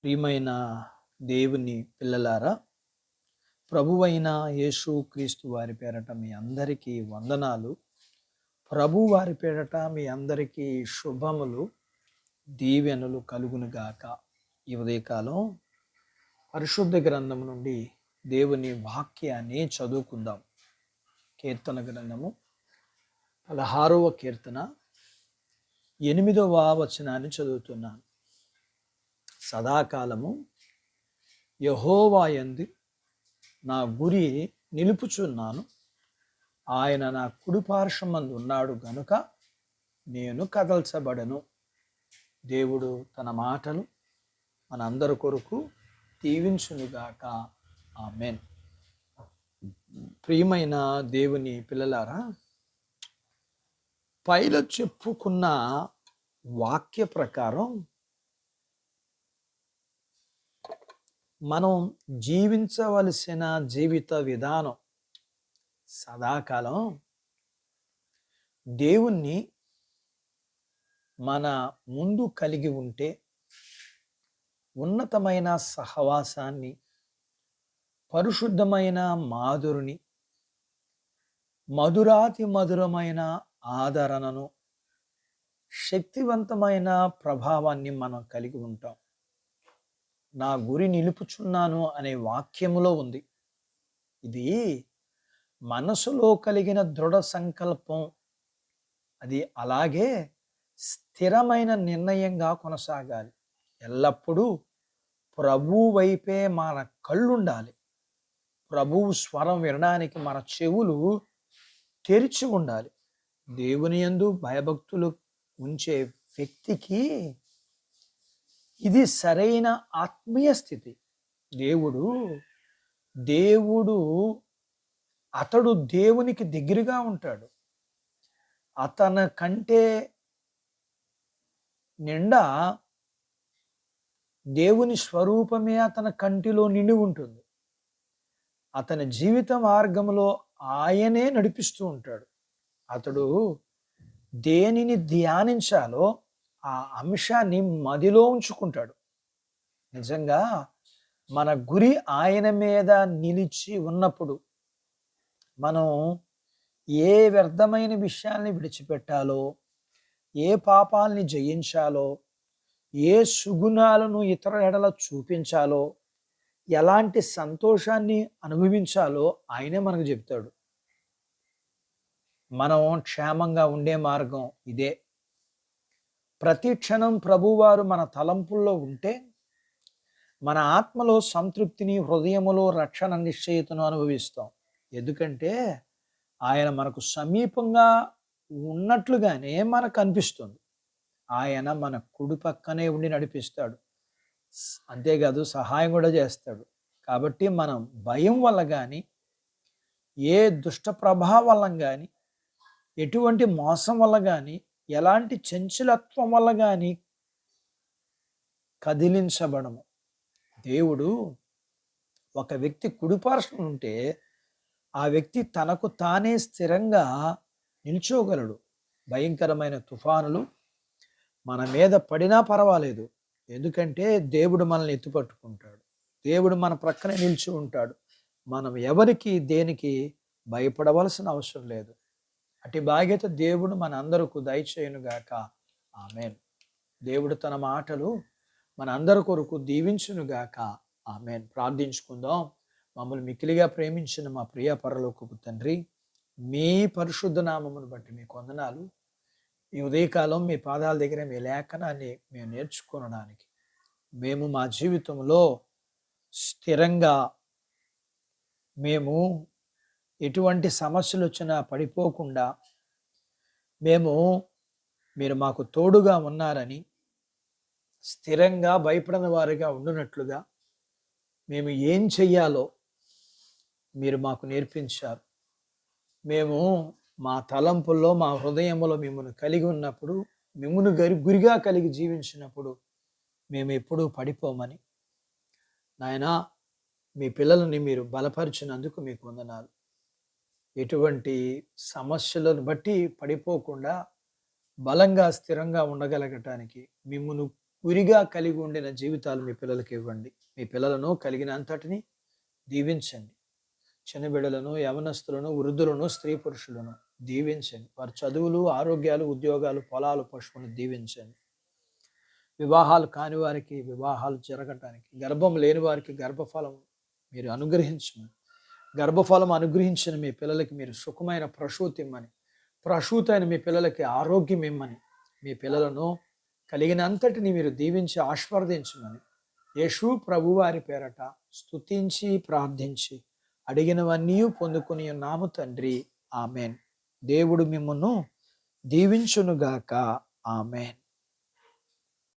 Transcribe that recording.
ప్రియమైన దేవుని పిల్లలారా, ప్రభువైన యేసు క్రీస్తు వారి పేరట మీ అందరికీ వందనాలు. ప్రభు వారి పేరట మీ అందరికీ శుభములు, దీవెనలు కలుగునుగాక. ఈ ఉదయకాలం పరిశుద్ధ గ్రంథం నుండి దేవుని వాక్యాన్ని చదువుకుందాం. కీర్తన గ్రంథము 16వ కీర్తన 8వ వచనాన్ని చదువుతున్నాను. సదాకాలము యెహోవా యందు నా గురి నిలుపుచున్నాను. ఆయన నా కుడిపార్శ్వమందు ఉన్నాడు గనుక నేను కదల్చబడను. దేవుడు తన మాటలు మనందరి కొరకు దీవించునుగాక. ఆమేన్. ప్రియమైన దేవుని పిల్లలారా, పైలో చెప్పుకున్న వాక్య ప్రకారం మనం జీవించవలసిన జీవిత విధానం సదాకాలం దేవుణ్ణి మన ముందు కలిగి ఉంటే ఉన్నతమైన సహవాసాన్ని, పరిశుద్ధమైన మాధురిని, మధురాతి మధురమైన ఆదరణను, శక్తివంతమైన ప్రభావాన్ని మనం కలిగి ఉంటాం. నా గురి నిలుపుచున్నాను అనే వాక్యములో ఉంది. ఇది మనసులో కలిగిన దృఢ సంకల్పం. అది అలాగే స్థిరమైన నిర్ణయంగా కొనసాగాలి. ఎల్లప్పుడూ ప్రభువు వైపే మన కళ్ళుండాలి. ప్రభువు స్వరం వినడానికి మన చెవులు తెరిచి ఉండాలి. దేవుని యందు భయభక్తులు ఉంచే వ్యక్తికి ఇది సరైన ఆత్మీయ స్థితి. అతడు దేవునికి దగ్గరగా ఉంటాడు. అతని కంటే నిండా దేవుని స్వరూపమే అతని కంటిలో నిండి ఉంటుంది. అతని జీవిత మార్గంలో ఆయనే నడిపిస్తూ ఉంటాడు. అతడు దేనిని ధ్యానించాలో ఆ అంశాన్ని మదిలో ఉంచుకుంటాడు. నిజంగా మన గురి ఆయన మీద నిలిచి ఉన్నప్పుడు మనం ఏ వ్యర్థమైన విషయాల్ని విడిచిపెట్టాలో, ఏ పాపాలని జయించాలో, ఏ సుగుణాలను ఇతరుల ఎడల చూపించాలో, ఎలాంటి సంతోషాన్ని అనుభవించాలో ఆయనే మనకు చెప్తాడు. మనం క్షేమంగా ఉండే మార్గం ఇదే. ప్రతి క్షణం ప్రభువారు మన తలంపుల్లో ఉంటే మన ఆత్మలో సంతృప్తిని, హృదయములో రక్షణ నిశ్చయితను అనుభవిస్తాం. ఎందుకంటే ఆయన మనకు సమీపంగా ఉన్నట్లుగానే మనకు అనిపిస్తుంది. ఆయన మన కుడి పక్కనే ఉండి నడిపిస్తాడు. అంతేకాదు, సహాయం కూడా చేస్తాడు. కాబట్టి మనం భయం వల్ల కానీ, ఏ దుష్ట ప్రభావం వల్ల కానీ, ఎటువంటి మోసం వల్ల కానీ, ఎలాంటి చంచలత్వం వల్ల కానీ కదిలించబడము. దేవుడు ఒక వ్యక్తి కుడిపార్శ్వం ఉంటే ఆ వ్యక్తి తనకు తానే స్థిరంగా నిల్చోగలడు. భయంకరమైన తుఫానులు మన మీద పడినా పర్వాలేదు. ఎందుకంటే దేవుడు మనల్ని ఎత్తుపట్టుకుంటాడు. దేవుడు మన ప్రక్కనే నిలిచి ఉంటాడు. మనం ఎవరికి దేనికి భయపడవలసిన అవసరం లేదు. అటు బాధ్యత దేవుడు మన అందరకు దయచేయునుగాక. ఆమేన్. దేవుడు తన మాటలు మన అందరి కొరకు దీవించునుగాక. ఆమేన్. ప్రార్థించుకుందాం. మమ్మల్ని మిక్కిలిగా ప్రేమించిన మా ప్రియ పరలోకపు తండ్రి, మీ పరిశుద్ధ నామమును బట్టి మీకు వందనాలు. ఈ ఉదయకాలం మీ పాదాల దగ్గర మీ లేఖనాన్ని మేము నేర్చుకోవడానికి, మేము మా జీవితంలో స్థిరంగా, మేము ఎటువంటి సమస్యలు వచ్చినా పడిపోకుండా, మీరు మాకు తోడుగా ఉన్నారని, స్థిరంగా భయపడని వారిగా ఉండునట్లుగా మేము ఏం చెయ్యాలో మీరు మాకు నేర్పించారు. మేము మా తలంపుల్లో, మా హృదయంలో మిమ్మల్ని కలిగి ఉన్నప్పుడు, మిమ్మల్ని గురిగా కలిగి జీవించినప్పుడు మేము ఎప్పుడూ పడిపోమని, నాయనా, మీ పిల్లలని మీరు బలపరిచినందుకు మీకు వందనాలు. ఎటువంటి సమస్యలను బట్టి పడిపోకుండా బలంగా స్థిరంగా ఉండగలగటానికి మిమ్మును ఉరిగా కలిగి ఉండిన జీవితాలు మీ పిల్లలకి ఇవ్వండి. మీ పిల్లలను కలిగిన అంతటిని దీవించండి. చిన్న బిడ్డలను, యవనస్తులను, వృద్ధులను, స్త్రీ పురుషులను దీవించండి. వారి చదువులు, ఆరోగ్యాలు, ఉద్యోగాలు, పొలాలు, పశువులను దీవించండి. వివాహాలు కాని వారికి వివాహాలు జరగటానికి, గర్భం లేని వారికి గర్భఫలం మీరు అనుగ్రహించమని, గర్భఫలం అనుగ్రహించిన మీ పిల్లలకి మీరు సుఖమైన ప్రసూతి ఇమ్మని, ప్రసూతి అయిన మీ పిల్లలకి ఆరోగ్యం ఇమ్మని, మీ పిల్లలను కలిగినంతటిని మీరు దీవించి ఆశీర్వదించమని యేసు ప్రభువారి పేరట స్తుతించి ప్రార్థించి అడిగినవన్నీ పొందుకుని ఉన్నాము తండ్రి. ఆమెన్. దేవుడు మిమ్మును దీవించునుగాక. ఆమెన్.